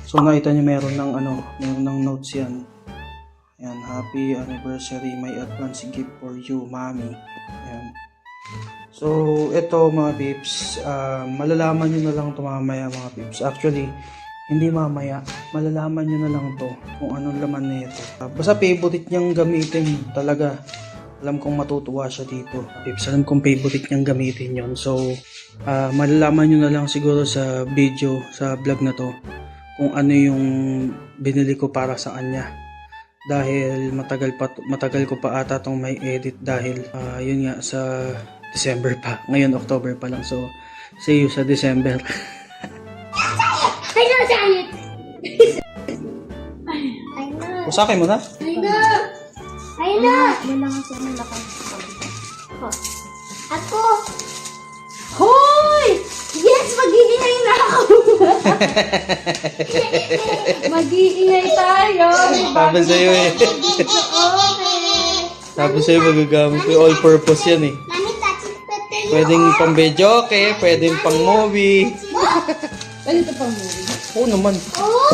So nakita niyo meron ng notes yan. Ayan, happy anniversary, my advance gift for you, mommy. Ayan. So, ito mga peeps, malalaman nyo na lang ito mamaya mga peeps. Actually, hindi mamaya, malalaman nyo na lang ito kung anong laman na ito. Basta favorite niyang gamitin talaga. Alam kong matutuwa siya dito. Peeps, alam kong favorite niyang gamitin yon. So, malalaman nyo na lang siguro sa video, sa vlog na to, kung ano yung binili ko para sa kanya. Dahil matagal ko pa ata itong may edit dahil yun nga sa December pa. Ngayon October pa lang. So, see you sa December. I know, Janet! Usakin mo na? I know! I know! Wala nga siya malakang. Ako! Hoy! Yes! Mag-iingay na ako! Mag-iingay tayo. Sabi sa'yo eh. Sabi sa'yo magagamit ko. All purpose yan eh. Mami, touch it. Pwedeng pang video, okay? Pwedeng pang movie. Ano ito pang movie? Oo naman.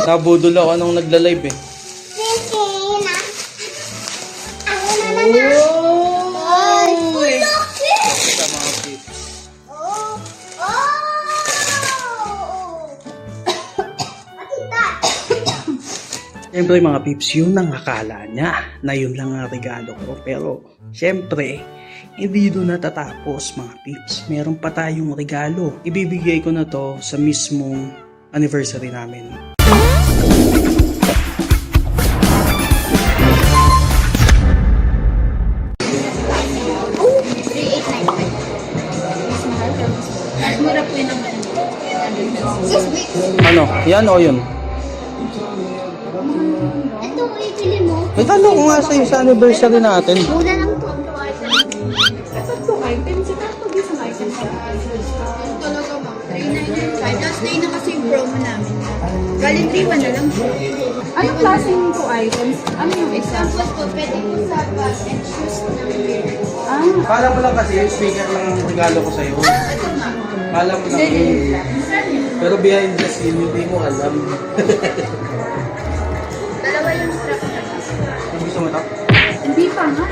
Nabudol ako nung nagla-live eh. Sige na. Ako na na. Oh! Laki! Sa mga tips. Oh! Matita! Siyempre mga peeps, yun ang akala niya na yun lang ang regalo ko. Pero, siyempre, hindi doon natatapos mga peeps. Meron pa tayong regalo. Ibibigay ko na to sa mismong anniversary namin. Mas mura po yun naman. Ano? Yan o yun? Ito, ibili mo. May tanong ko nga sa'yo sa anniversary natin. Mura lang to. Tatlong items. Tatlong isang items. Talaga ma'am. 399. Tapos 9 na kasi yung promo namin. Galing 3-1 na lang po. Anong klaseng 2 items? Ano yung isa? Tapos po, pwede mo sa bag and shoes na Kala mo lang kasi yung speaker lang ang regalo ko sa'yo. Kala mo lang yun. Pero behind the scene, hindi mo alam. Dalawa yung strap na. Gusto mo ito? Hindi pa nga.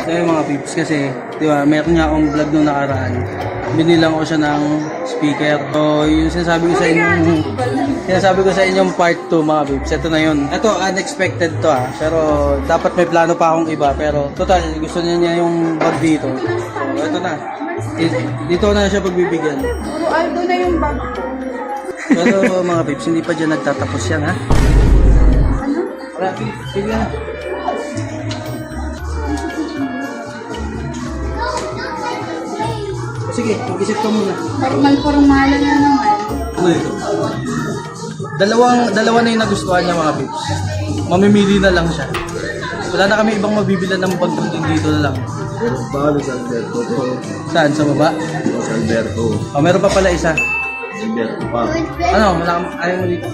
Ito yung mga peeps kasi, di ba, meron nga akong vlog nung nakaraan. Binilang ko siya ng speaker. So, yung sinasabi ko sa inyong part 2 mga peeps. Ito na yun. Ito, unexpected to pero dapat may plano pa akong iba. Pero, total, gusto niya yung bag dito. So, ito na. Dito na siya pagbibigyan. Puro Aldo na yung bag ko. Pero mga peeps, hindi pa dyan nagtatapos yan, ha? Ano? Wala, pili na. Sige, mag-isip ka muna. Formal-formalan na naman. Ano ito? Dalawa na yung nagustuhan niya mga peeps. Mamimili na lang siya. Wala na kami ibang mabibilan ng bag dito na lang. Baka sa Alberto to. Saan? Sa baba? Sa Alberto. O, meron pa pala isa. Alberto pa. Ano? Ayaw mo dito?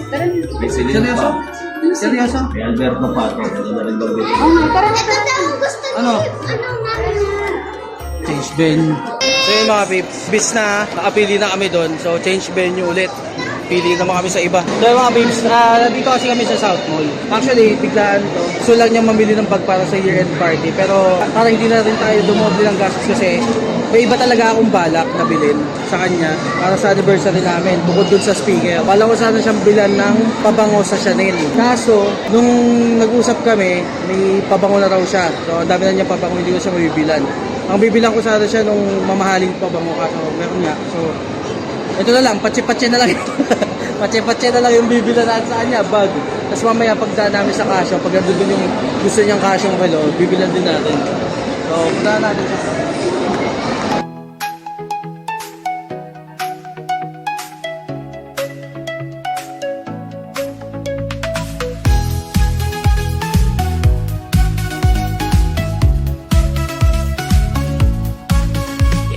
May silid Seryoso? pa. Seryoso? May Alberto pa to. Ito na rin daw bili. Oo nga, tara na. Ito daw ang gusto niyo. Ano? Ano namin? Change venue. So yun mga peeps, bis na nakapili na kami doon. So change venue ulit. Pili naman kami sa iba. So mga peeps, nandito kasi kami sa South Mall. Actually, biglaan to. Gusto lang niya mamili ng bag para sa year-end party. Pero parang hindi na rin tayo dumoble ng gastos kasi may iba talaga akong balak na bilhin sa kanya para sa anniversary namin. Bukod dun sa speaker. Bala ko sana siyang bilan ng pabango sa Chanel. Kaso, nung nag-usap kami, may pabango na raw siya. So, ang dami na niya pabango, hindi ko siya mabibilan. Ang bibilang ko sana siya nung mamahaling pabango kaso meron nga. So, ito na lang, patsi-patsi na lang. Patsi-patsi na lang yung bibilan natin sa kanya, bag. Tapos mamaya pagdaan namin sa kasyo, pag nandun dun yung gusto niyang kasyong relo, bibilan din natin. So, punta natin siya.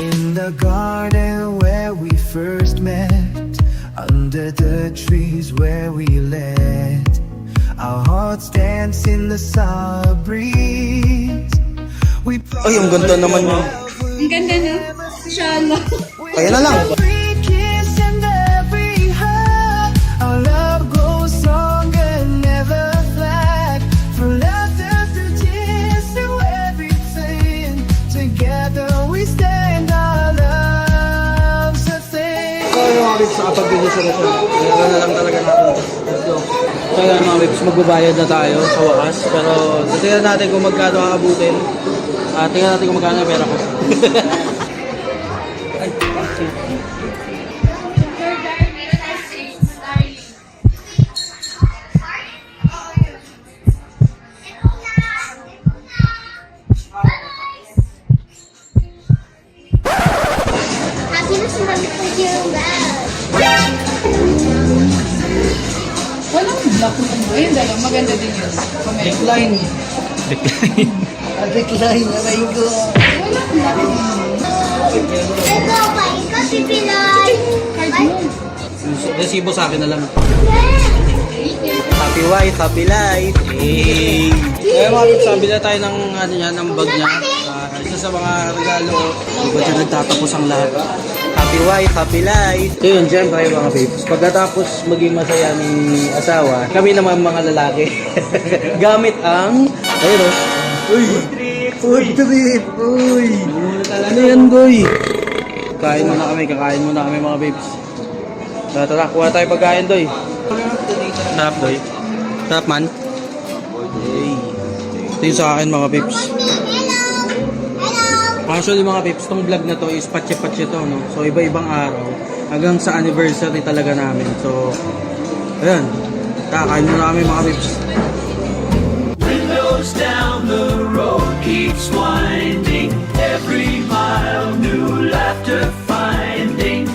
In the garden where we first met, under the trees where we let our hearts dance in the summer breeze. We Ay, ang ganda naman yun. Ang ganda na. Inshallah. Kaya na lang. every kiss and every hug, nakapag-desisyon na siya. Kailangan na lang talaga natin. Let's go. So yan mga Vips, magbabayad na tayo sa wakas. Pero tingnan natin kung magkano ang abutin. Tingnan natin kung magkano ang pera ko. Ay, okay. Happiness from your bag. Walang black mo. Ayun, dalawa. Maganda din yun. Comment. Decline. Decline. Decline. Aray ko. Walang black mo. Ito pa, ikaw si Pinoy. Card mo. Resibo sa akin na lang. Happy wife, happy life. Hey. Kaya mga Vips, sabi na tayo ng, ano niya, ng bag niya. Isa sa mga regalo. Di ba dyan nagtatapos ang lahat? Happy wife, happy life. So yun, syempre mga Vips. Pagkatapos maging masaya ni asawa, kami naman mga lalaki. Gamit ang, ayun o. Uy! Food trip! Uy! Ano yan, boy? Kain muna kami, kakain muna kami mga Vips. Tara, kuha tayo pagkain, doy. Sarap, doy. Sarap man. Hey. Ito yung sa akin mga Vips. Actually mga Vips, itong vlog na to is patse-patse to, no? So iba-ibang araw hanggang sa anniversary talaga namin. So, ayan. Kakain muna kami mga Vips. Windows down the road keeps winding. Every mile new laughter finding.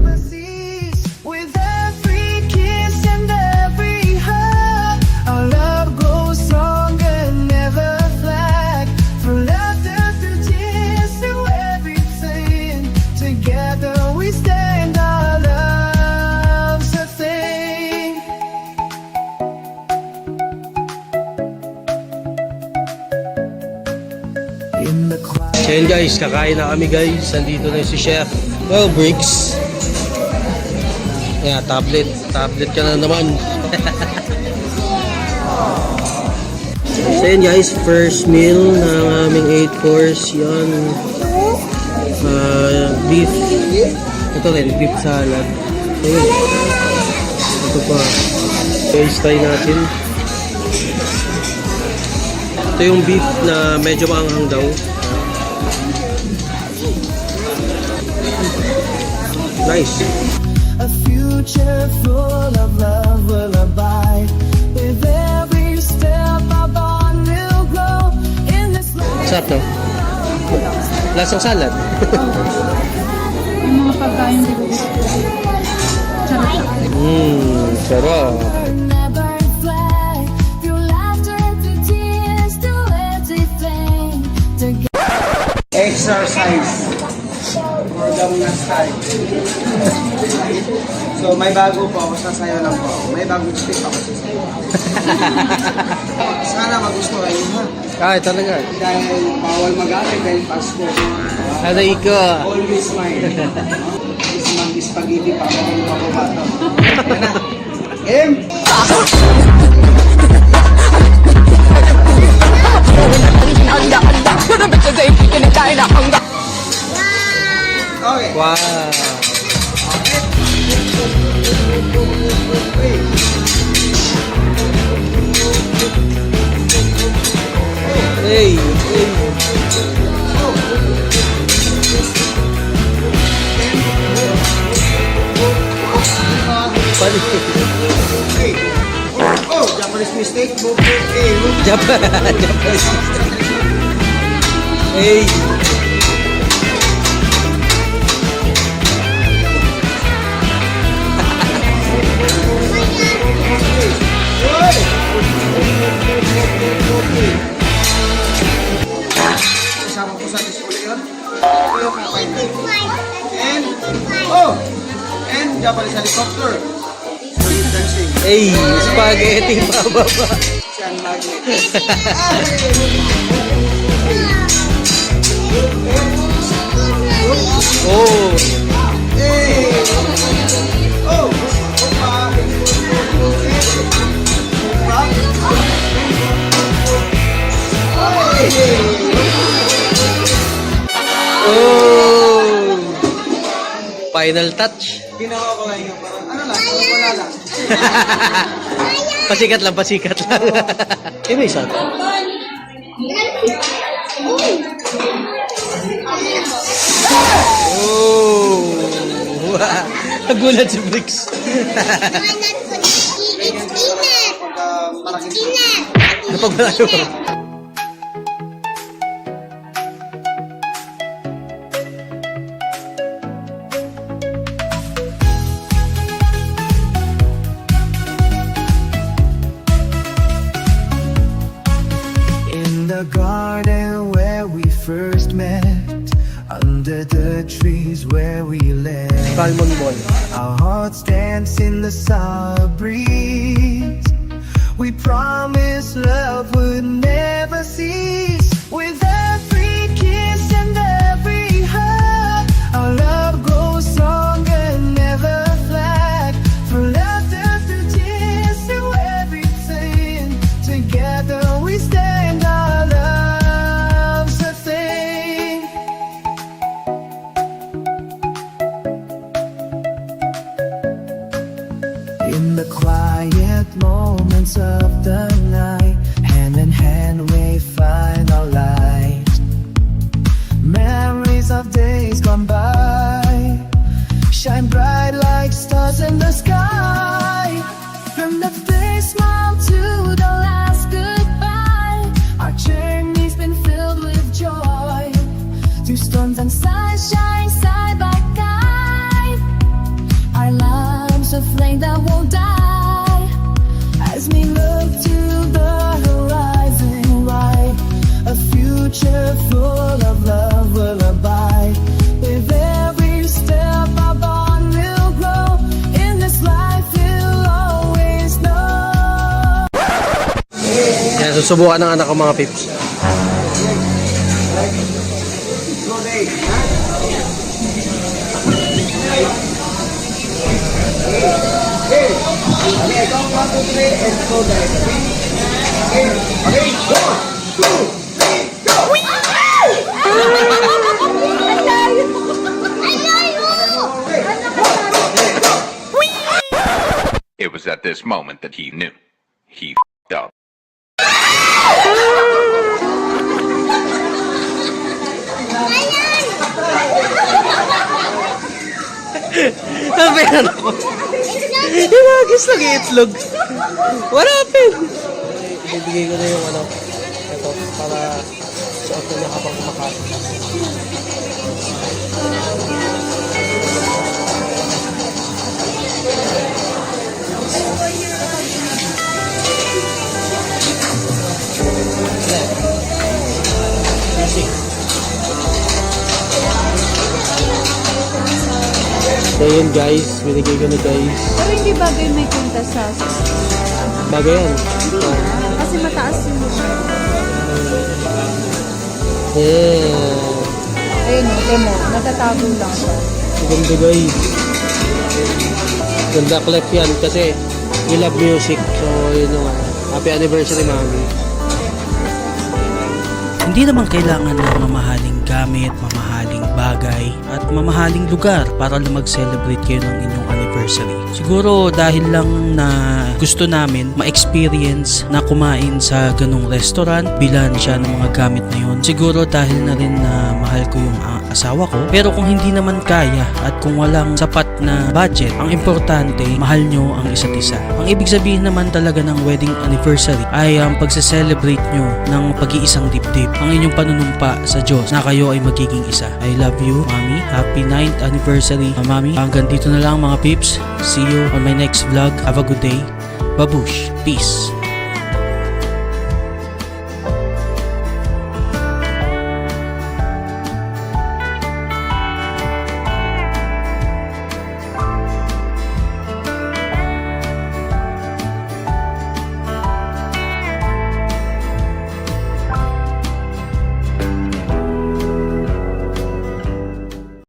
never cease. With every kiss and every hug, our love grows stronger, never flag. From laughter to tears to everything, together we stand, our love's a thing. In the quiet. So yun guys, kakain na kami guys. Nandito na si Chef. Well, Briggs. Yeah, tablet. Tablet ka na naman. So yun guys, first meal ng aming 8 course. Yan. Beef. Ito rin, beef salad. So yun. Ito pa. Guys, try natin. Ito yung beef na medyo maanghang daw. Nice. A future full of love will abide. With every step our bond will grow. In this life. Sarap no? Lasang salad. Yung mga pagkain di ko gusto. Charot. Sarap. Never fly. Through laughter to tears to everything. Exercise. Program na style. So may bago po ako, sasayaw lang po ako. May bagong step ako sasayaw. Sana magustuhan nyo ha. Ay, talaga. Dahil bawal mag-alit dahil Pasko. Aray ko. Always smile. Is mag-spaghetti pa ako ng mga bata. Yan na. Game! Okay. Wow. Hey, hey. Pali. Hey. Oh, Japanese mistake. Hey, Japanese. Hey. Kasama ko sa display yun. Ito yung kakain. And, oh! And Japanese helicopter. Dancing. Hey, spaghetti pababa. Siyang magnet. Oh. Hey! Oh! Opa! Oh. Final touch. ginawa ko ngayon, parang ano lang, wala lang. Pasikat lang, pasikat lang. Iba isa. Oh! Nagulat si Bricks. Kapag malayo pa. In the garden where we first met, under the trees where we lay, Salmon ball. our hearts dance in the summer breeze. We promised love would never cease. With every kiss and every hug, our love grows stronger, never flag. From laughter to tears to everything, together we stand, our love's a thing. In the quiet moments of the night, hand in hand we find our light. Memories of days gone by shine bright like stars in the sky. From the first smile to the last goodbye, our journey's been filled with joy. Through storms and sunshine, side by side, our love's a flame that won't die. As we look to the horizon light, a future full of love will abide. With every step our bond will grow. In this life we'll always know. Yan, susubukan ng anak ko mga pips. Okay, count 1, 2, 3, and go guys. Okay, 1, 2, 3, go! It was at this moment that he knew. He f***ed up. Sabi na ako. Hinagis lang itlog. What happened? Ibibigay ko na yung ano. Ito, para suot ko niya kapag kumakain. Music. So yun guys, binigay ko na guys. Pero hindi bagay may kwenta sa Bagay yan. Hindi na. Kasi mataas yung Yeah. ayun o, demo. Natatago lang siya. Ganda guys. Ganda clip yan kasi we love music. So yun o. Happy anniversary mami. Hindi naman kailangan ng mamahaling gamit, mamahaling bagay, at mamahaling lugar para lang mag-celebrate kayo ng inyong anniversary. Siguro dahil lang na gusto namin ma-experience na kumain sa ganung restaurant, bilan siya ng mga gamit na yun. Siguro dahil na rin na mahal ko yung asawa ko. Pero kung hindi naman kaya at kung walang sapat na budget, ang importante, mahal nyo ang isa't isa. Ang ibig sabihin naman talaga ng wedding anniversary ay ang pagse-celebrate nyo ng pag-iisang dibdib, ang inyong panunumpa sa Diyos na kayo ay magiging isa. I love you, Mami. Happy 9th anniversary, Mami. Hanggang dito na lang mga pips. See you on my next vlog. Have a good day. Babush. Peace.